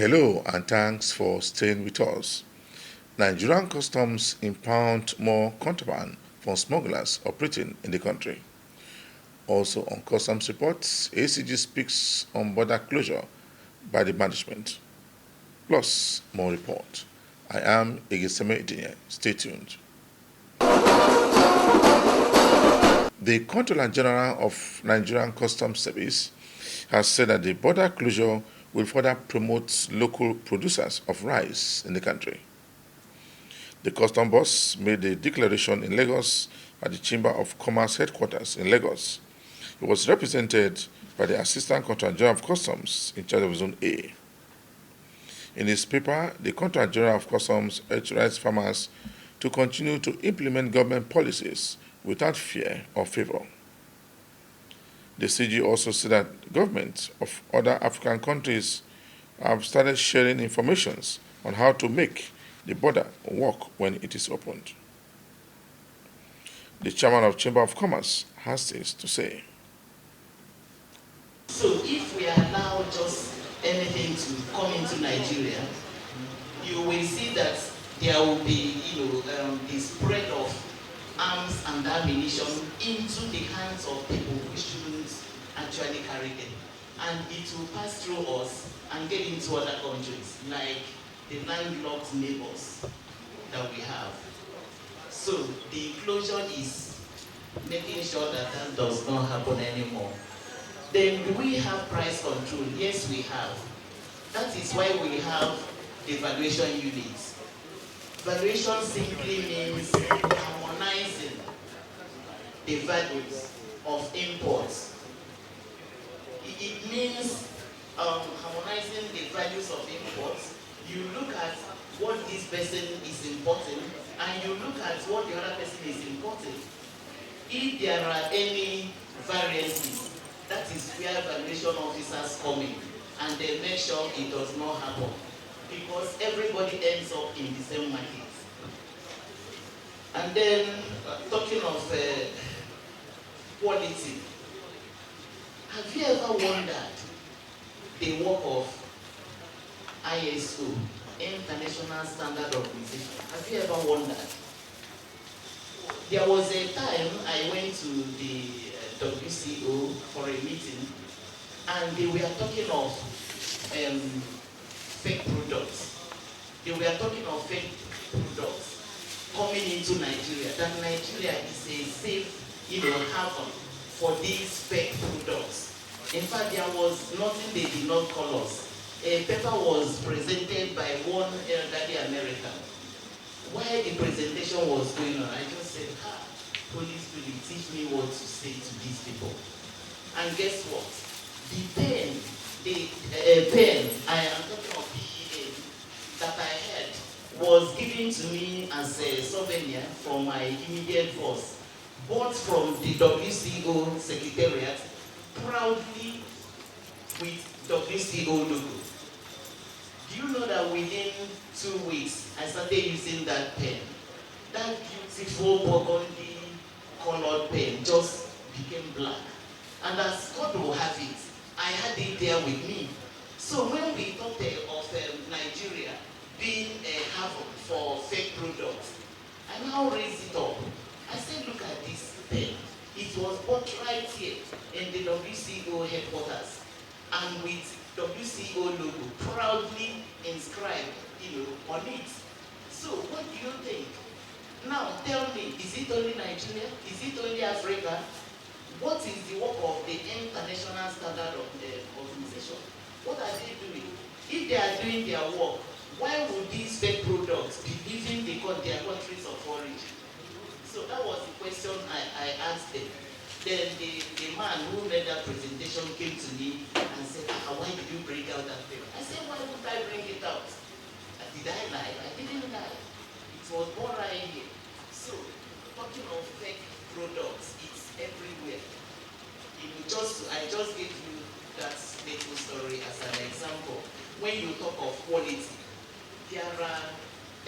Hello and thanks for staying with us. Nigerian customs impound more contraband from smugglers operating in the country. Also on customs reports, ACG speaks on border closure by the management. Plus, more report. I am Igiseme Idinye. Stay tuned. The Controller General of Nigerian Customs Service has said that the border closure will further promote local producers of rice in the country. The custom boss made the declaration in Lagos at the Chamber of Commerce headquarters in Lagos. He was represented by the Assistant Controller General of Customs in charge of Zone A. In his paper, the Controller General of Customs urged rice farmers to continue to implement government policies without fear or favor. The CG also said that governments of other African countries have started sharing information on how to make the border work when it is opened. The chairman of Chamber of Commerce has this to say. So if we allow just anything to come into Nigeria, you will see that there will be, the spread of arms and ammunition into the hands of people who shouldn't actually carry them. And it will pass through us and get into other countries, like the landlocked neighbors that we have. So the closure is making sure that that does not happen anymore. Then do we have price control? Yes, we have. That is why we have the valuation units. Valuation simply means harmonizing the values of imports. It means harmonizing the values of imports. You look at what this person is importing and you look at what the other person is importing. If there are any variances, that is where valuation officers come in and they make sure it does not happen, because everybody ends up in the same market. And then, talking of quality, have you ever wondered the work of ISO, International Standard Organization? Have you ever wondered? There was a time I went to the WCO for a meeting, and they were talking of fake products. They were talking of fake products coming into Nigeria, that Nigeria is a safe, haven for these fake products. In fact, there was nothing they did not call us. A paper was presented by one elderly American. While the presentation was going on, I just said, police really teach me what to say to these people. And guess what? The pen, I am talking of PEA, that I had was given to me as a souvenir from my immediate boss, bought from the WCO Secretariat, proudly with WCO logo. Do you know that within 2 weeks, I started using that pen? That beautiful burgundy colored pen just became black. And as God will have it, I had it there with me. So when we talked of Nigeria being a haven for fake products, I now raised it up. I said, look at this pen. It was bought right here in the WCO headquarters, and with WCO logo proudly inscribed, on it. So what do you think? Now tell me, is it only Nigeria? Is it only Africa? What is the work of the International Standard Organization? What are they doing? If they are doing their work, why would these fake products be leaving their countries of origin? So that was the question I asked them. Then the man who made that presentation came to me and said, why did you bring out that paper? I said, why would I bring it out? Did I lie? I didn't lie. It was born right here. So, talking of fake products, it's everywhere. I just gave you that little story as an example. When you talk of quality, there are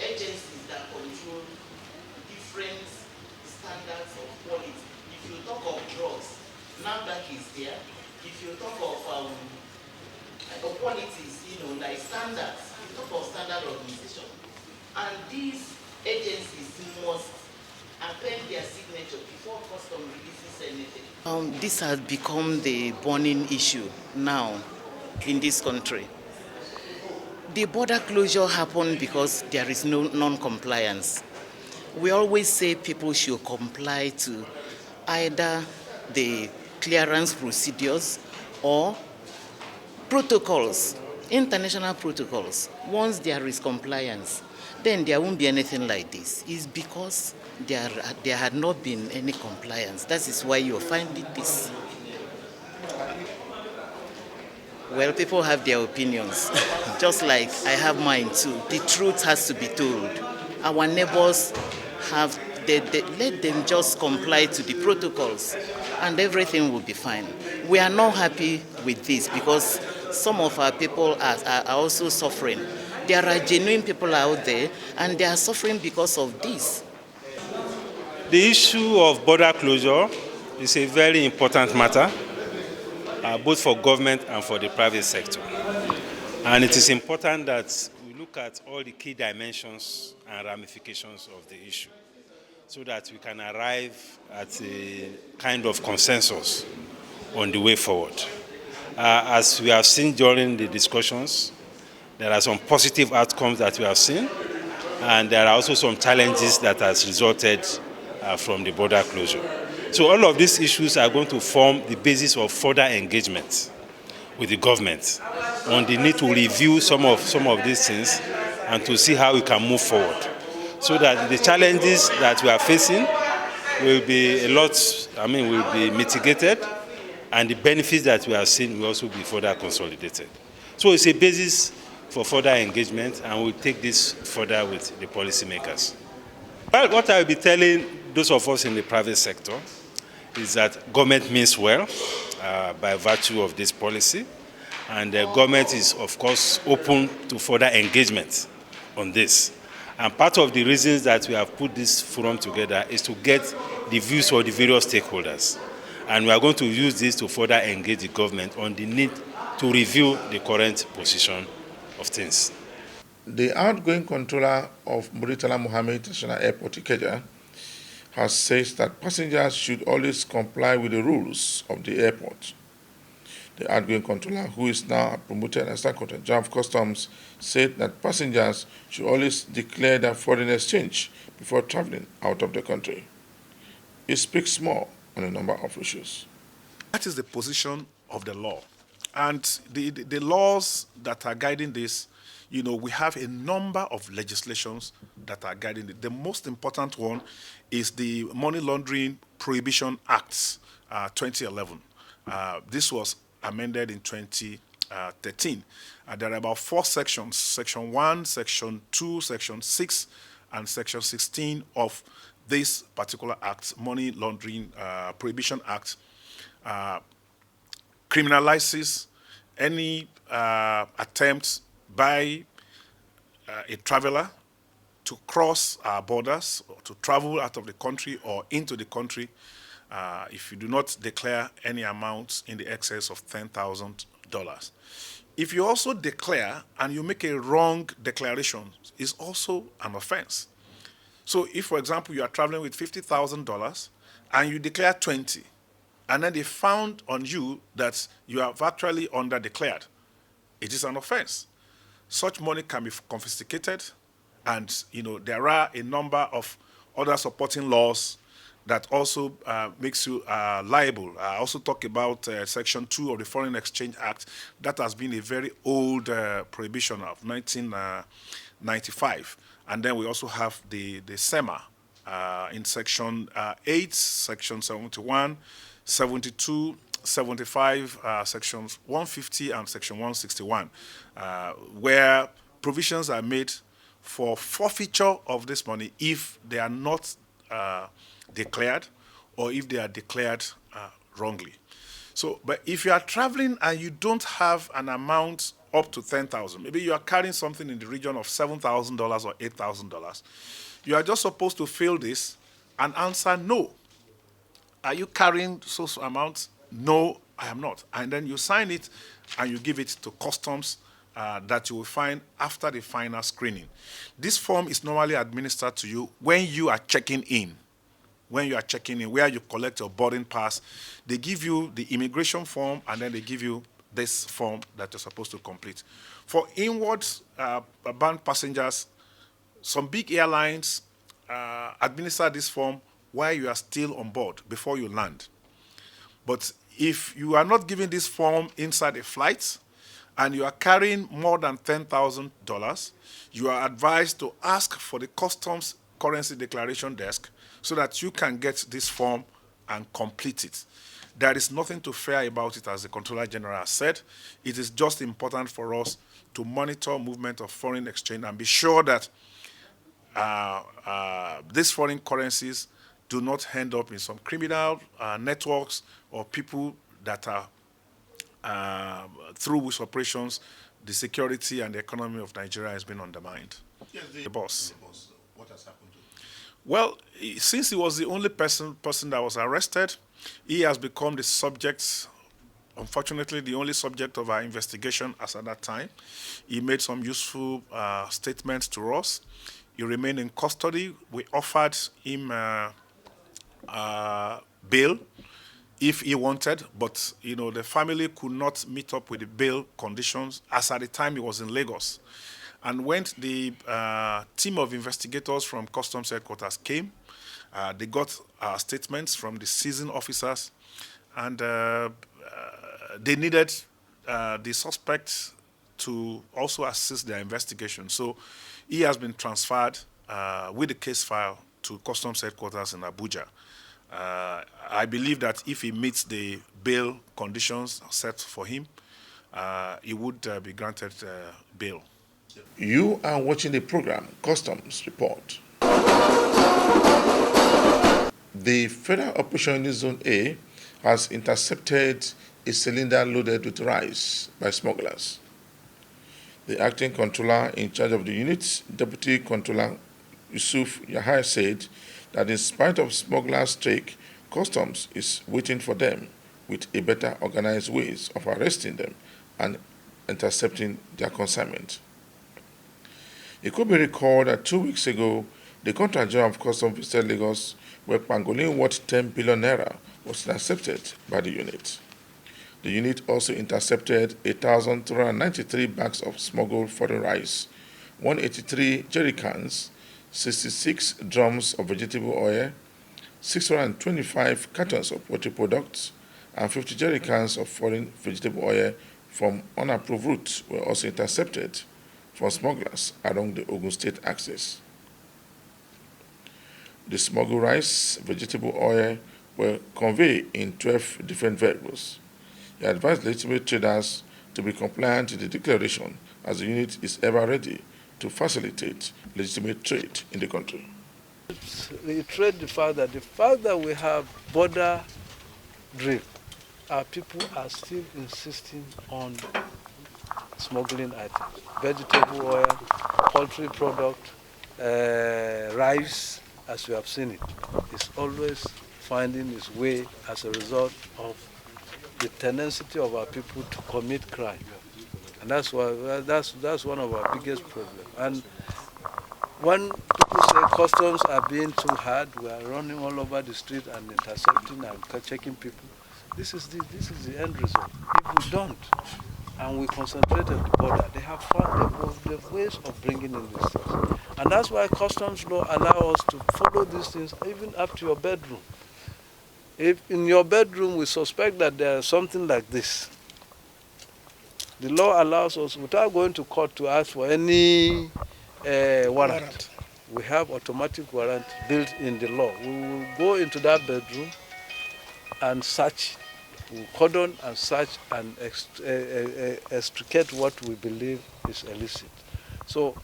agencies that control different standards of quality. If you talk of drugs, NAFDAC is there. If you talk of qualities, like standards standards. We talk of standard organization. And these agencies must append their signature before custom releases anything. This has become the burning issue now in this country. The border closure happened because there is no non-compliance. We always say people should comply to either the clearance procedures or protocols, international protocols. Once there is compliance, then there won't be anything like this. It's because there had not been any compliance. That is why you're finding this. Well, people have their opinions, just like I have mine too. The truth has to be told. Our neighbors have, let them just comply to the protocols and everything will be fine. We are not happy with this because some of our people are also suffering. There are genuine people out there and they are suffering because of this. The issue of border closure is a very important matter, both for government and for the private sector. And it is important that we look at all the key dimensions and ramifications of the issue so that we can arrive at a kind of consensus on the way forward. As we have seen during the discussions, there are some positive outcomes that we have seen, and there are also some challenges that has resulted from the border closure. So all of these issues are going to form the basis of further engagement with the government on the need to review some of these things and to see how we can move forward so that the challenges that we are facing will be will be mitigated, and the benefits that we are seeing will also be further consolidated. So it's a basis for further engagement, and we'll take this further with the policymakers. Well, what I will be telling those of us in the private sector is that government means well by virtue of this policy, and the government is, of course, open to further engagement on this. And part of the reasons that we have put this forum together is to get the views of the various stakeholders. And we are going to use this to further engage the government on the need to review the current position of things. The outgoing controller of Muritala Mohammed International Airport, Ikeja, has said that passengers should always comply with the rules of the airport. The outgoing controller, who is now a promoted Assistant Controller General of Customs, said that passengers should always declare their foreign exchange before traveling out of the country. He speaks more on a number of issues. That is the position of the law. And the laws that are guiding this, we have a number of legislations that are guiding it. The most important one is the Money Laundering Prohibition Act, 2011. This was amended in 2013. There are about 4 sections, Section 1, Section 2, Section 6, and Section 16 of this particular act, Money Laundering Prohibition Act, criminalizes any attempt by a traveler to cross our borders or to travel out of the country or into the country if you do not declare any amounts in the excess of $10,000. If you also declare and you make a wrong declaration, it's also an offense. So if, for example, you are traveling with $50,000 and you declare 20, and then they found on you that you have actually underdeclared, it is an offense. Such money can be confiscated, and there are a number of other supporting laws that also makes you liable. I also talk about Section 2 of the Foreign Exchange Act. That has been a very old prohibition of 1995. And then we also have the SEMA in Section 8, Section 71, 72, 75, Sections 150 and Section 161, where provisions are made for forfeiture of this money if they are not declared or if they are declared wrongly. So, but if you are traveling and you don't have an amount up to $10,000, maybe you are carrying something in the region of $7,000 or $8,000, you are just supposed to fill this and answer no. Are you carrying so amounts? No, I am not. And then you sign it and you give it to customs that you will find after the final screening. This form is normally administered to you when you are checking in. When you are checking in, where you collect your boarding pass, they give you the immigration form, and then they give you this form that you're supposed to complete. For inward bound passengers, some big airlines administer this form while you are still on board before you land. But if you are not given this form inside a flight and you are carrying more than $10,000, you are advised to ask for the customs currency declaration desk so that you can get this form and complete it. There is nothing to fear about it, as the Controller General has said. It is just important for us to monitor movement of foreign exchange and be sure that these foreign currencies do not end up in some criminal networks or people that are, through which operations, the security and the economy of Nigeria has been undermined. Yes, The boss. What has happened to him? Well, since he was the only person that was arrested, he has become the subject, unfortunately, the only subject of our investigation as at that time. He made some useful statements to us. He remained in custody. We offered him bail if he wanted, but the family could not meet up with the bail conditions as at the time he was in Lagos. And when the team of investigators from Customs Headquarters came, they got statements from the seasoned officers, and they needed the suspect to also assist their investigation. So he has been transferred with the case file to Customs Headquarters in Abuja. I believe that if he meets the bail conditions set for him, he would be granted bail. You are watching the program Customs Report. The Federal Operation Unit Zone A has intercepted a cylinder loaded with rice by smugglers. The acting controller in charge of the unit, Deputy Controller Yusuf Yahya, said that in spite of smugglers' trick, Customs is waiting for them with a better organized ways of arresting them and intercepting their consignment. It could be recalled that 2 weeks ago, the Controller General of Customs visited Lagos, where pangolin worth 10 billion naira was intercepted by the unit. The unit also intercepted 1,393 bags of smuggled foreign rice, 183 jerry cans, 66 drums of vegetable oil, 625 cartons of poultry products, and 50 jerry cans of foreign vegetable oil from unapproved routes were also intercepted from smugglers along the Ogun State axis. The smuggled rice, vegetable oil were conveyed in 12 different vehicles. He advised legitimate traders to be compliant with the declaration, as the unit is ever ready to facilitate legitimate trade in the country. Reiterate the fact that we have border drill, our people are still insisting on smuggling items, vegetable oil, poultry product, rice, as you have seen it, is always finding its way as a result of the tendency of our people to commit crime. And that's why that's one of our biggest problems. And when people say customs are being too hard, we are running all over the street and intercepting and checking people, this is the end result. If we don't, and we concentrate at the border, they have found the ways of bringing in these things. And that's why customs law allow us to follow these things even up to your bedroom. If in your bedroom we suspect that there's something like this, the law allows us, without going to court to ask for any warrant. We have automatic warrant built in the law. We will go into that bedroom and search. We cordon and search and extricate what we believe is illicit. So,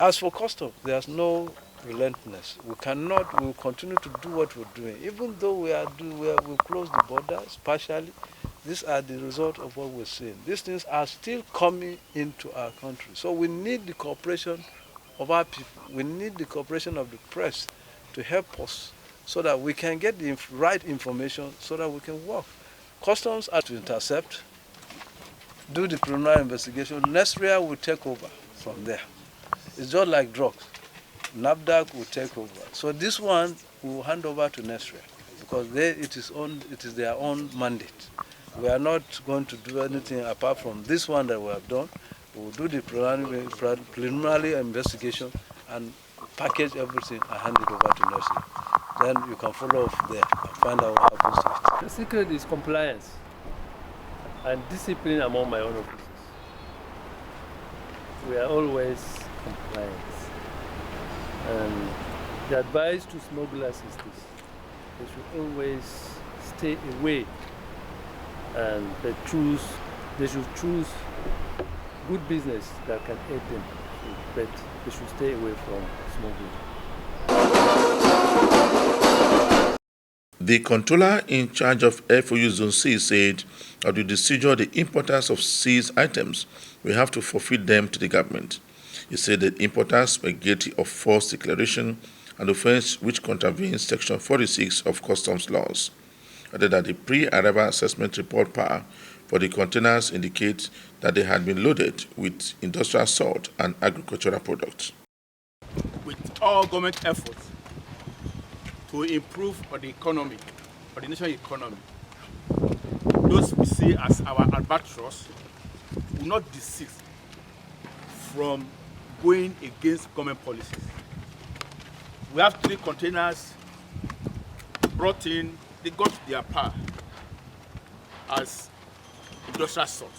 as for customs, there's no relentlessness. We will continue to do what we're doing. Even though we close the borders partially, these are the result of what we're seeing. These things are still coming into our country. So we need the cooperation of our people. We need the cooperation of the press to help us so that we can get the right information so that we can work. Customs are to intercept, do the preliminary investigation. Nesria will take over from there. It's just like drugs. NAFDAC will take over. So this one will hand over to Nesria because it is their own mandate. We are not going to do anything apart from this one that we have done. We will do the preliminary investigation and package everything and hand it over to Nesria. Then you can follow up there and find out what happens to it. The secret is compliance and discipline among my own officers. We are always compliant. And the advice to smugglers is this: they should always stay away, and they should choose good business that can aid them, but they should stay away from smuggling. The controller in charge of FOU Zone C said of the decision the importers of seized items will have to forfeit them to the government. He said that importers were guilty of false declaration, an offense which contravenes Section 46 of Customs laws. Added that the pre-arrival assessment report power for the containers indicates that they had been loaded with industrial salt and agricultural products. With all government efforts to improve on the economy, on the national economy, those we see as our albatross will not desist from going against government policies. We have 3 containers brought in, they got their power as industrial salt.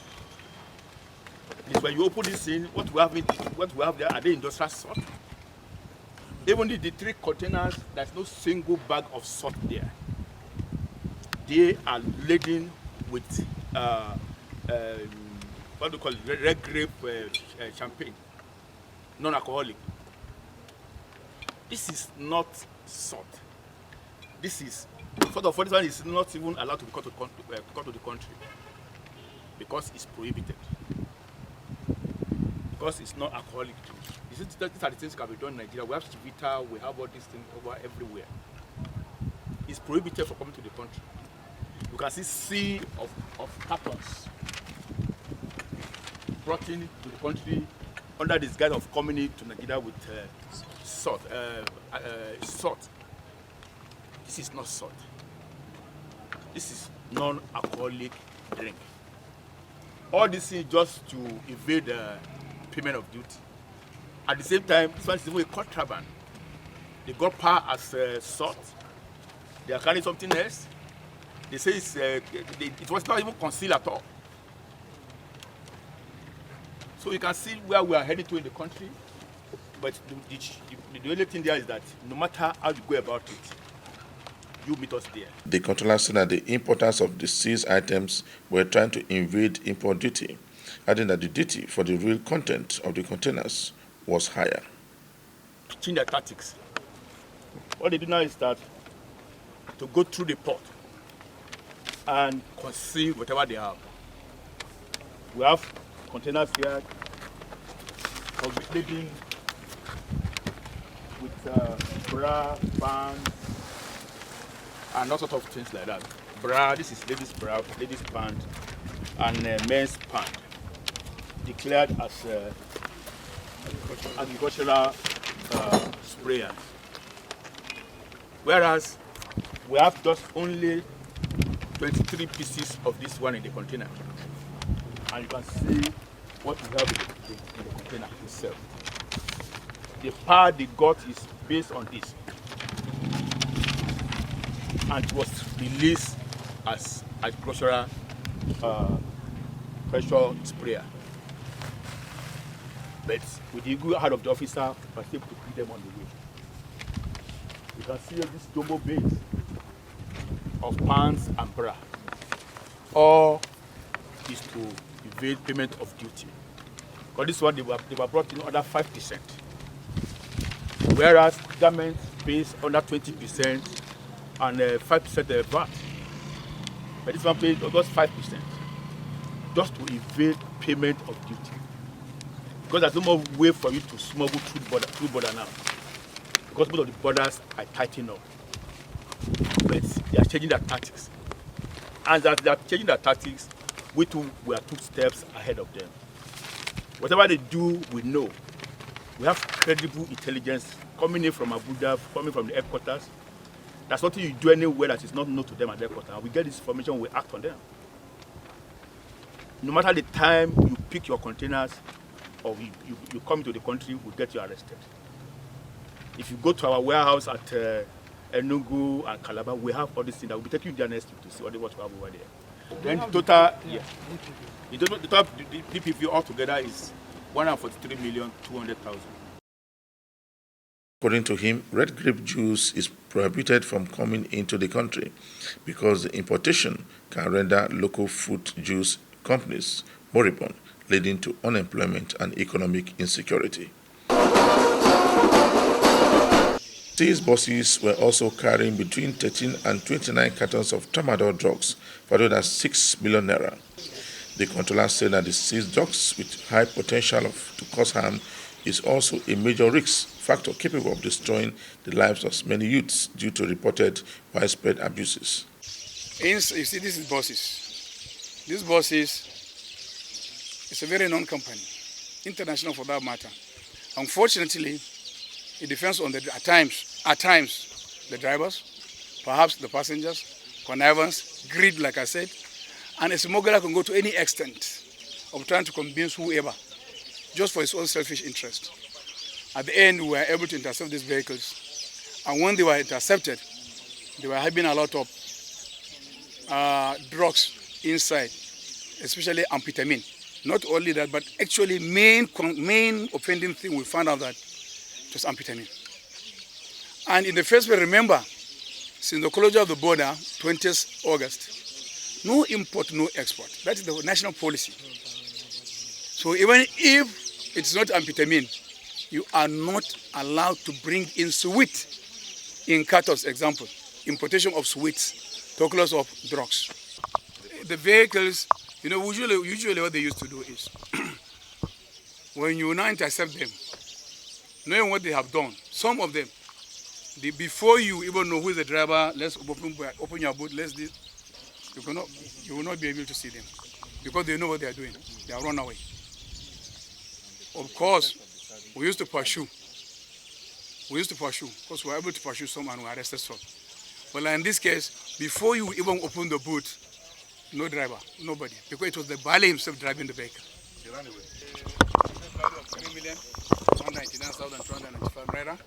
It's when you open this in, what we have there, are they industrial salt? Even the 3 containers, there's no single bag of salt there. They are laden with what do you call it, red grape champagne, non-alcoholic. This is not salt. This is, for this one is not even allowed to come to the country because it's prohibited. Because it's not alcoholic drinks. These are the things that can be done in Nigeria. We have Chivita, we have all these things over everywhere. It's prohibited for coming to the country. You can see sea of cartons brought in to the country under this guise of coming into Nigeria with salt. Salt. This is not salt. This is non-alcoholic drink. All this is just to evade payment of duty. At the same time, this one is even a contraband. They got power as salt. They are carrying something else. They say it was not even concealed at all. So you can see where we are heading to in the country. But the only thing there is that no matter how you go about it, you meet us there. The controller said that the importers of the seized items were trying to evade import duty, adding that the duty for the real content of the containers was higher. Change their tactics. What they do now is that to go through the port and conceal whatever they have. We have containers here of laden with bra, pants, and all sorts of things like that. Bra, this is ladies' bra, ladies' pant, and men's pant, declared as agricultural sprayer. Whereas we have just only 23 pieces of this one in the container. And you can see what we have in the container itself. The power they got is based on this. And it was released as agricultural pressure sprayer. But with the good heart of the officer, we were able to put them on the way. You can see this jumbo base of pants and bra. All is to evade payment of duty. Because this one they were brought in under 5%. Whereas government pays under 20% and 5% VAT. But this one pays just 5%. Just to evade payment of duty. Because there's no more way for you to smuggle through border now. Because most of the borders are tightening up. But they are changing their tactics. And as they are changing their tactics, we too we are 2 steps ahead of them. Whatever they do, we know. We have credible intelligence coming in from Abuja, coming from the headquarters. That's something you do anywhere that is not known to them at the headquarters. We get this information, we act on them. No matter the time you pick your containers or you come to the country, we get you arrested. If you go to our warehouse at Enugu and Calabar, we have all these things that will be taking you there next week to see what we have over there. Then the total, the total DPP altogether is 143,200,000. According to him, red grape juice is prohibited from coming into the country because the importation can render local fruit juice companies moribund, leading to unemployment and economic insecurity. These buses were also carrying between 13 and 29 cartons of tramadol drugs valued at 6 million naira. The controller said that the seized drugs with high potential to cause harm is also a major risk factor capable of destroying the lives of many youths due to reported widespread abuses. You see, this is buses. These buses is a very known company, international for that matter. Unfortunately, it depends on at times the drivers, perhaps the passengers, connivance, greed, like I said, and a smuggler can go to any extent of trying to convince whoever, just for his own selfish interest. At the end, we were able to intercept these vehicles, and when they were intercepted, they were having a lot of drugs inside, especially amphetamine. Not only that, but actually main offending thing, we found out that it was amphetamine. And in the first place, remember, since the closure of the border, 20th August, no import, no export. That is the national policy. So even if it's not amphetamine, you are not allowed to bring in sweet in cartons, example, importation of sweets, talk less of drugs. The vehicles, you know, usually what they used to do is, when you now intercept them, knowing what they have done, some of them, before you even know who is the driver, let's open your boot, you will not be able to see them because they know what they are doing. They are run away. Of course, we used to pursue because we were able to pursue some and we arrested some. But in this case, before you even open the boot, no driver, nobody, because it was the Bali himself driving the vehicle. He ran away. 3,199,295 naira.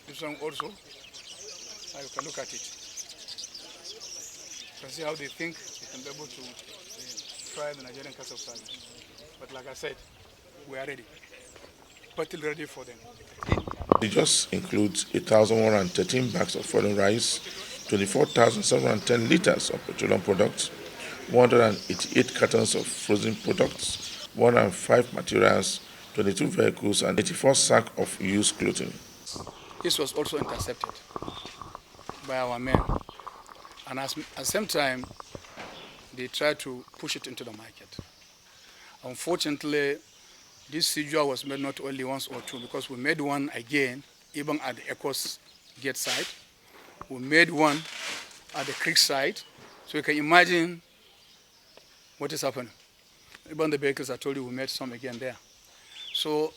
This one also, you can look at it. You can see how they think they can be able to try the Nigerian Custom Service. But like I said, we are ready. Battle ready for them. It just includes 1,113 bags of foreign rice, 24,710 liters of petroleum products, 188 cartons of frozen products, 105 materials, 22 vehicles, and 84 sacks of used clothing. This was also intercepted by our men, and at the same time, they tried to push it into the market. Unfortunately, this seizure was made not only once or two, because we made one again, even at the Ecos gate side. We made one at the creek side, so you can imagine what is happening. Even the vehicles, I told you, we made some again there. So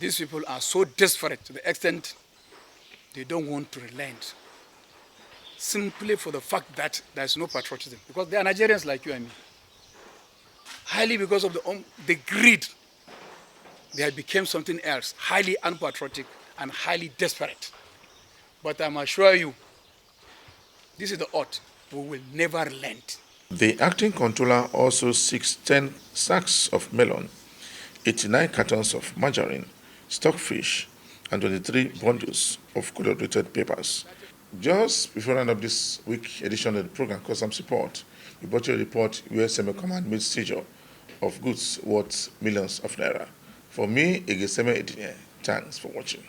these people are so desperate to the extent they don't want to relent, simply for the fact that there is no patriotism, because they are Nigerians like you and me. Highly because of the greed, they have become something else, highly unpatriotic and highly desperate. But I'm assure you, this is the oath, we will never relent. The acting controller also seeks 10 sacks of melon, 89 cartons of margarine, stockfish, and 23 bundles of colorated papers. Just before I end up this week edition of the program, Custom Support, we brought you a report where Seme Command made seizure of goods worth millions of naira. For me, Seme Edine, thanks for watching.